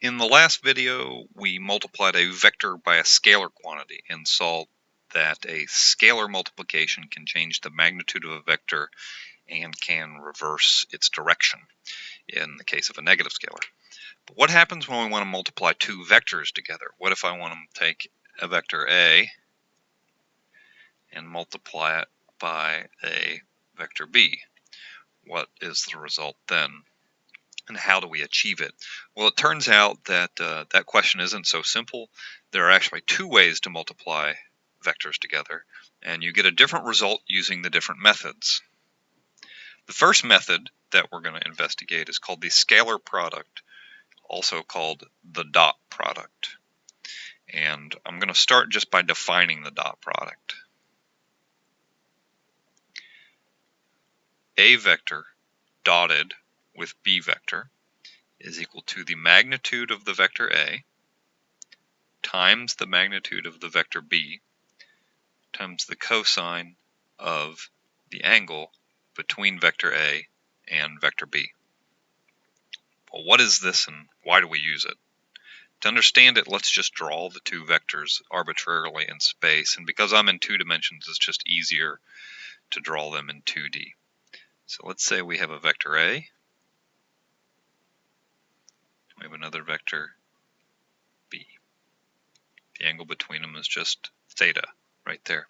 In the last video, we multiplied a vector by a scalar quantity and saw that a scalar multiplication can change the magnitude of a vector and can reverse its direction in the case of a negative scalar. But what happens when we want to multiply two vectors together? What if I want to take a vector A and multiply it by a vector B? What is the result then? And how do we achieve it? Well, it turns out that that question isn't so simple. There are actually two ways to multiply vectors together, and you get a different result using the different methods. The first method that we're going to investigate is called the scalar product, also called the dot product. And I'm going to start just by defining the dot product. A vector dotted with B vector is equal to the magnitude of the vector A times the magnitude of the vector B times the cosine of the angle between vector A and vector B. Well, what is this and why do we use it? To understand it, let's just draw the two vectors arbitrarily in space, and because I'm in 2 dimensions, it's just easier to draw them in 2D. So let's say we have a vector A, we have another vector B. The angle between them is just theta right there.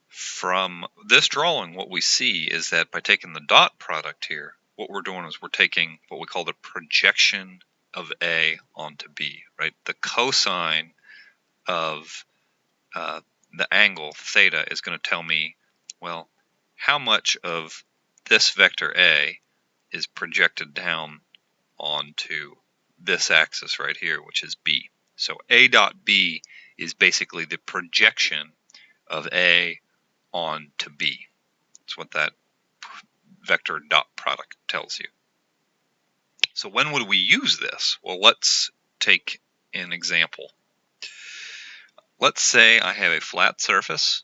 From this drawing, what we see is that by taking the dot product here, what we're doing is we're taking what we call the projection of A onto B, right? The cosine of the angle theta is going to tell me, well, how much of this vector A is projected down onto this axis right here, which is B. So A dot B is basically the projection of A onto B. That's what that vector dot product tells you. So when would we use this? Well, let's take an example. Let's say I have a flat surface,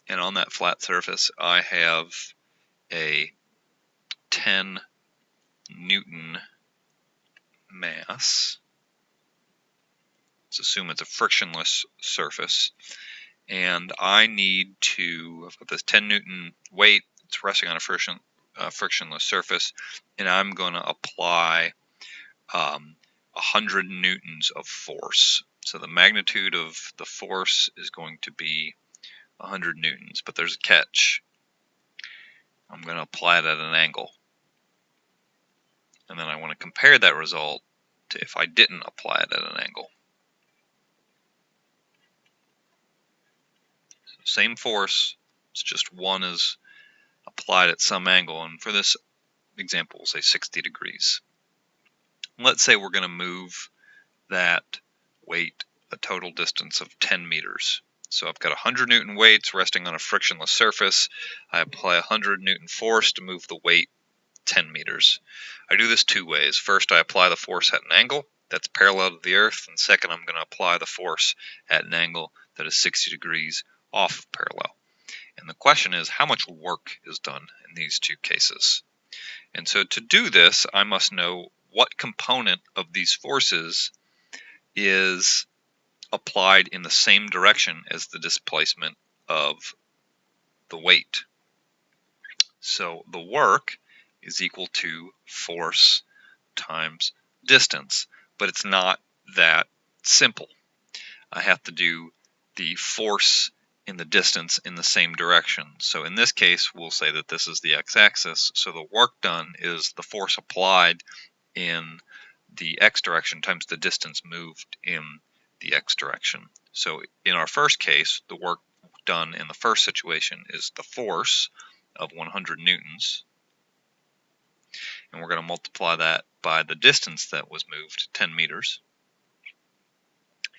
and on that flat surface I have a 10 Newton mass. Let's assume it's a frictionless surface, and I need to, I've got this 10 Newton weight, it's resting on a frictionless surface, and I'm going to apply 100 newtons of force. So the magnitude of the force is going to be 100 newtons, but there's a catch. I'm going to apply it at an angle. And then I want to compare that result to if I didn't apply it at an angle. So same force, it's just one is applied at some angle, and for this example we'll say 60 degrees. Let's say we're going to move that weight a total distance of 10 meters. So I've got 100 Newton weights resting on a frictionless surface. I apply 100 Newton force to move the weight 10 meters. I do this two ways. First, I apply the force at an angle that's parallel to the earth, and second, I'm going to apply the force at an angle that is 60 degrees off of parallel. And the question is, how much work is done in these two cases? And so to do this, I must know what component of these forces is applied in the same direction as the displacement of the weight. So the work is equal to force times distance, but it's not that simple. I have to do the force and the distance in the same direction. So in this case, we'll say that this is the x-axis, so the work done is the force applied in the x direction times the distance moved in the x direction. So in our first case, the work done in the first situation is the force of 100 newtons, and we're going to multiply that by the distance that was moved, 10 meters,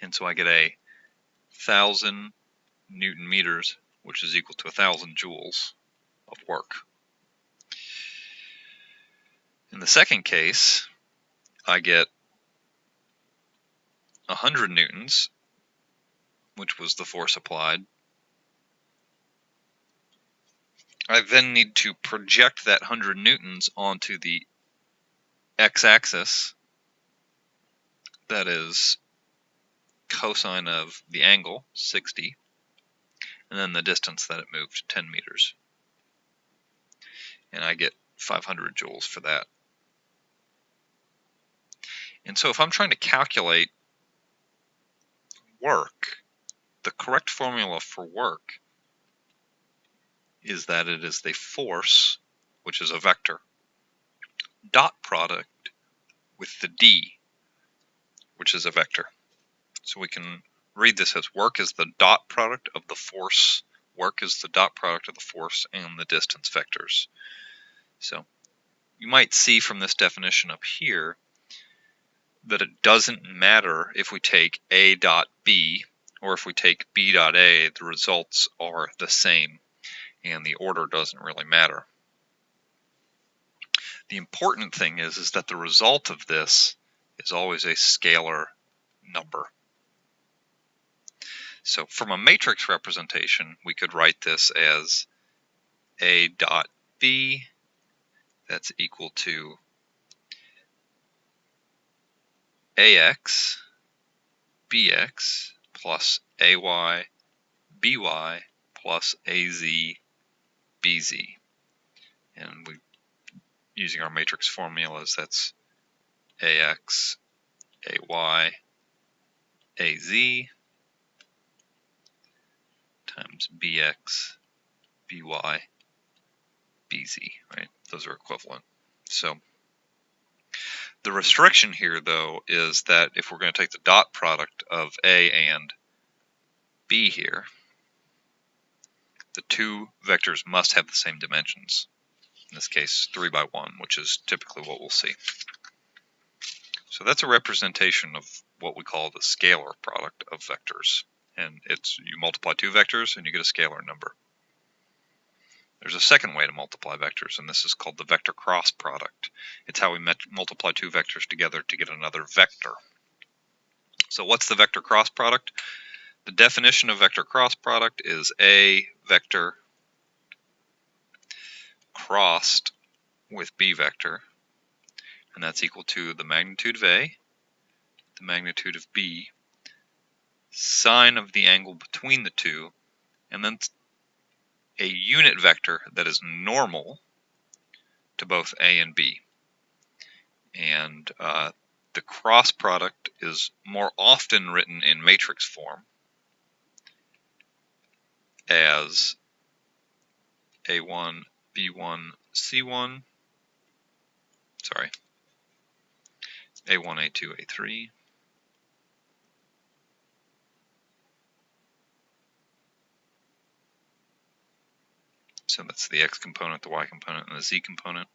and so I get 1,000 Newton meters, which is equal to 1,000 joules of work. In the second case, I get 100 newtons, which was the force applied. I then need to project that 100 newtons onto the x-axis, that is cosine of the angle, 60, and then the distance that it moved, 10 meters. And I get 500 joules for that. And so if I'm trying to calculate work, the correct formula for work is that it is the force, which is a vector, dot product with the d, which is a vector. So we can read this as work is the dot product of the force. Work is the dot product of the force and the distance vectors. So you might see from this definition up here that it doesn't matter if we take A dot B or if we take B dot A, the results are the same and the order doesn't really matter. The important thing is that the result of this is always a scalar number. So from a matrix representation, we could write this as A dot B, that's equal to AX BX plus AY BY plus AZ BZ. And we, using our matrix formulas, that's AX AY AZ times BX BY BZ, right? Those are equivalent. So the restriction here, though, is that if we're going to take the dot product of A and B here, the two vectors must have the same dimensions. In this case, 3 by 1, which is typically what we'll see. So that's a representation of what we call the scalar product of vectors. And it's, you multiply two vectors and you get a scalar number. There's a second way to multiply vectors, and this is called the vector cross product. It's how we multiply two vectors together to get another vector. So what's the vector cross product? The definition of vector cross product is A vector crossed with B vector, and that's equal to the magnitude of A, the magnitude of B, sine of the angle between the two, and then a unit vector that is normal to both A and B. And the cross product is more often written in matrix form as A1, B1, C1, sorry, A1, A2, A3, so that's the X component, the Y component, and the Z component,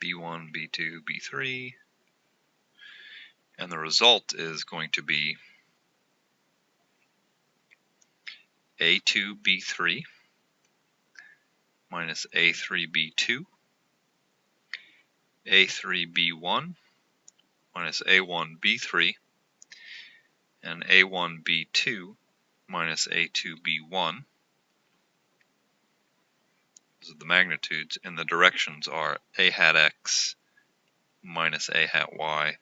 B1, B2, B3, and the result is going to be A2, B3 minus A3, B2, A3, B1 minus A1, B3, and A1, B2 minus A2, B1. Those are the magnitudes, and the directions are A hat X minus A hat Y,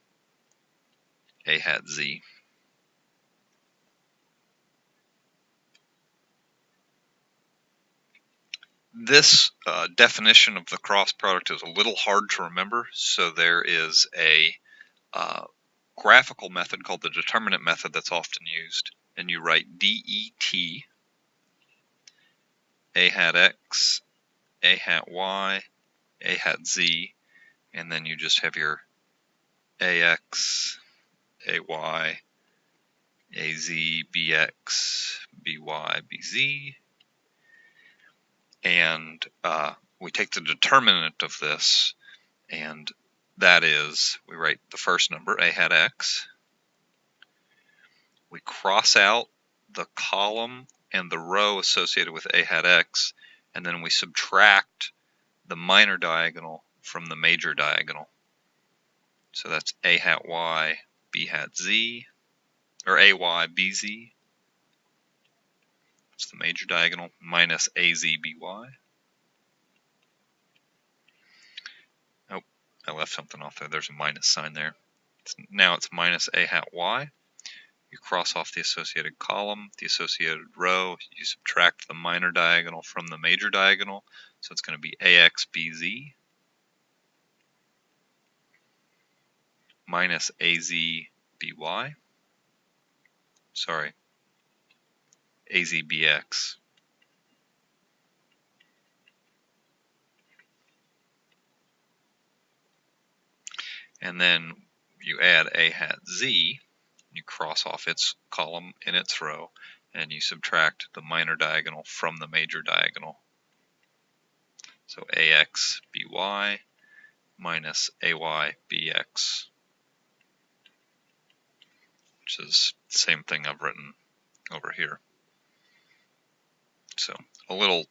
A hat Z. This definition of the cross product is a little hard to remember, so there is a graphical method called the determinant method that's often used, and you write DET, A hat X, A hat Y, A hat Z, and then you just have your AX, AY, AZ, BX, BY, BZ, and we take the determinant of this, and that is, we write the first number, A hat X, we cross out the column and the row associated with A hat X, and then we subtract the minor diagonal from the major diagonal. So that's A hat Y, B hat Z, or AY, BZ. That's the major diagonal, minus AZ, BY. Oh, I left something off there. There's a minus sign there. Now it's minus a hat y. You cross off the associated column, the associated row. You subtract the minor diagonal from the major diagonal. So it's going to be ax bz minus az by. Sorry, az bx. And then you add a hat z, you cross off its column in its row, and you subtract the minor diagonal from the major diagonal. So ax by minus ay bx, which is the same thing I've written over here. So a little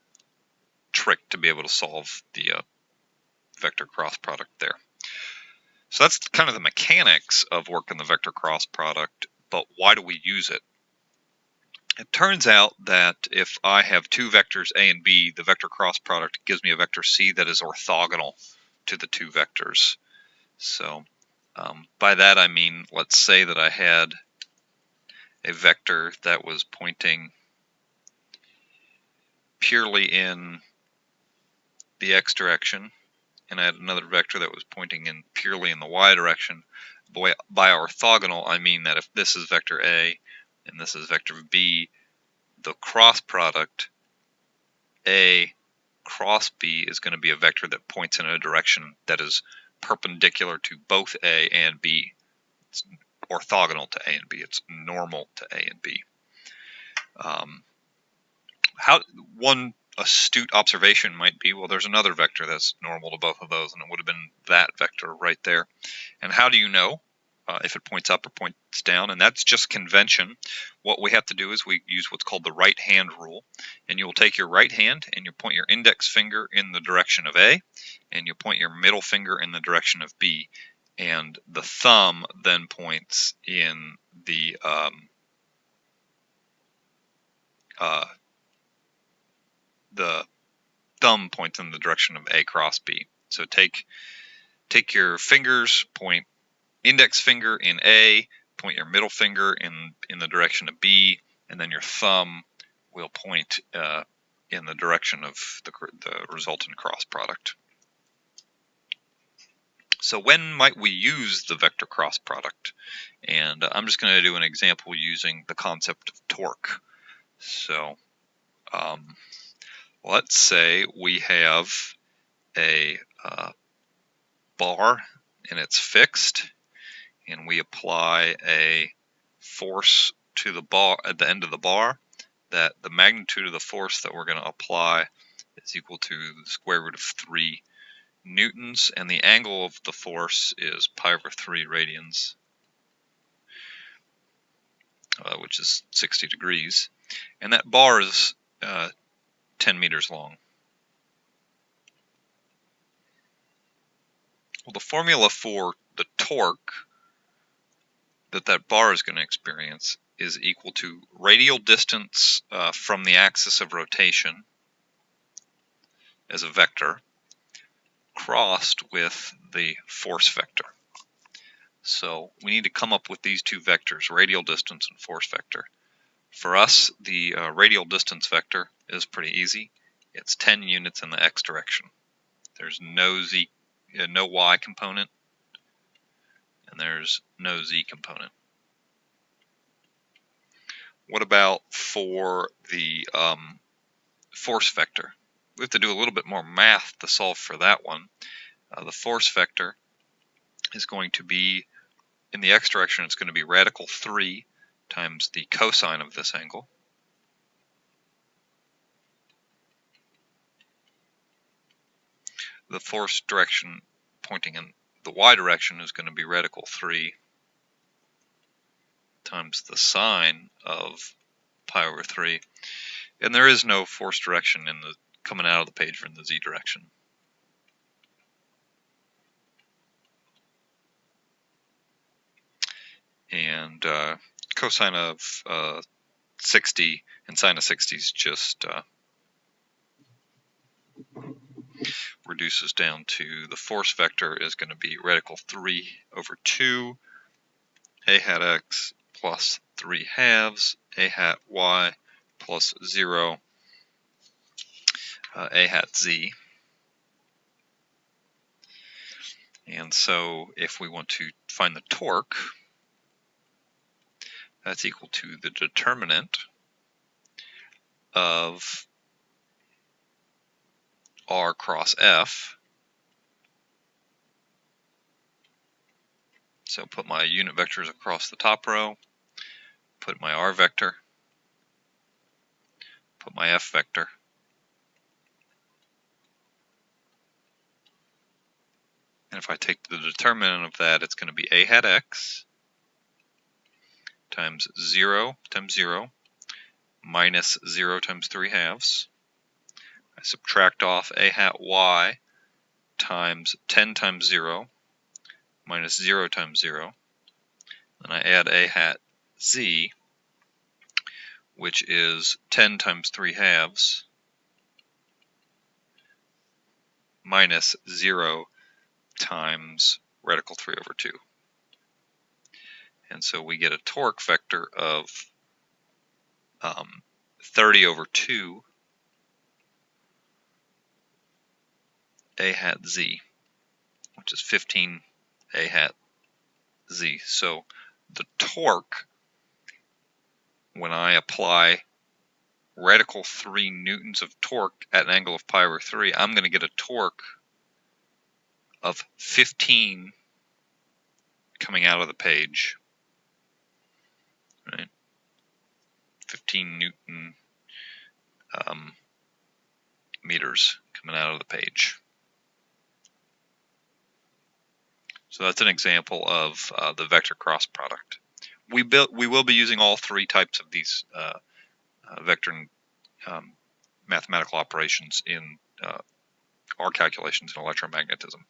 trick to be able to solve the vector cross product there. So that's kind of the mechanics of working the vector cross product, but why do we use it? It turns out that if I have two vectors a and b, the vector cross product gives me a vector c that is orthogonal to the two vectors. So by that I mean, let's say that I had a vector that was pointing purely in the x direction, and I had another vector that was pointing in purely in the y direction. By orthogonal, I mean that if this is vector A and this is vector B, the cross product A cross B is going to be a vector that points in a direction that is perpendicular to both A and B. It's orthogonal to A and B. It's normal to A and B. One astute observation might be, well, there's another vector that's normal to both of those, and it would have been that vector right there. And how do you know if it points up or points down? And that's just convention. What we have to do is we use what's called the right hand rule. And you will take your right hand and you point your index finger in the direction of A, and you point your middle finger in the direction of B. And the thumb then points in the thumb points in the direction of A cross B. So take your fingers, point index finger in A, point your middle finger in the direction of B, and then your thumb will point in the direction of the resultant cross product. So when might we use the vector cross product? And I'm just going to do an example using the concept of torque. So let's say we have a bar and it's fixed, and we apply a force to the bar at the end of the bar, that the magnitude of the force that we're going to apply is equal to the square root of 3 newtons, and the angle of the force is pi over 3 radians, which is 60 degrees, and that bar is 10 meters long. Well, the formula for the torque that bar is going to experience is equal to radial distance from the axis of rotation as a vector crossed with the force vector. So we need to come up with these two vectors, radial distance and force vector. For us, the radial distance vector is pretty easy. It's 10 units in the x direction. There's no y component, and there's no z component. What about for the force vector? We have to do a little bit more math to solve for that one. The force vector is going to be, in the x direction, it's going to be radical 3 times the cosine of this angle. The force direction pointing in the y direction is going to be radical 3 times the sine of pi over 3. And there is no force direction coming out of the page in the z direction. And cosine of 60 and sine of 60 is just reduces down to the force vector is going to be radical 3 over 2 a hat x plus 3 halves, a hat y plus 0, a hat z. And so if we want to find the torque, that's equal to the determinant of r cross f. So put my unit vectors across the top row, put my r vector, put my f vector, and if I take the determinant of that, it's going to be a hat x times 0 times 0 minus 0 times 3 halves. I subtract off a hat y times 10 times 0 minus 0 times 0. Then I add a hat z, which is 10 times 3 halves minus 0 times radical 3 over 2. And so we get a torque vector of 30 over 2 a hat z, which is 15 a hat z. So the torque, when I apply radical 3 newtons of torque at an angle of pi over 3, I'm going to get a torque of 15 coming out of the page, right? 15 Newton meters coming out of the page. So that's an example of the vector cross product. We will be using all 3 types of these vector mathematical operations in our calculations in electromagnetism.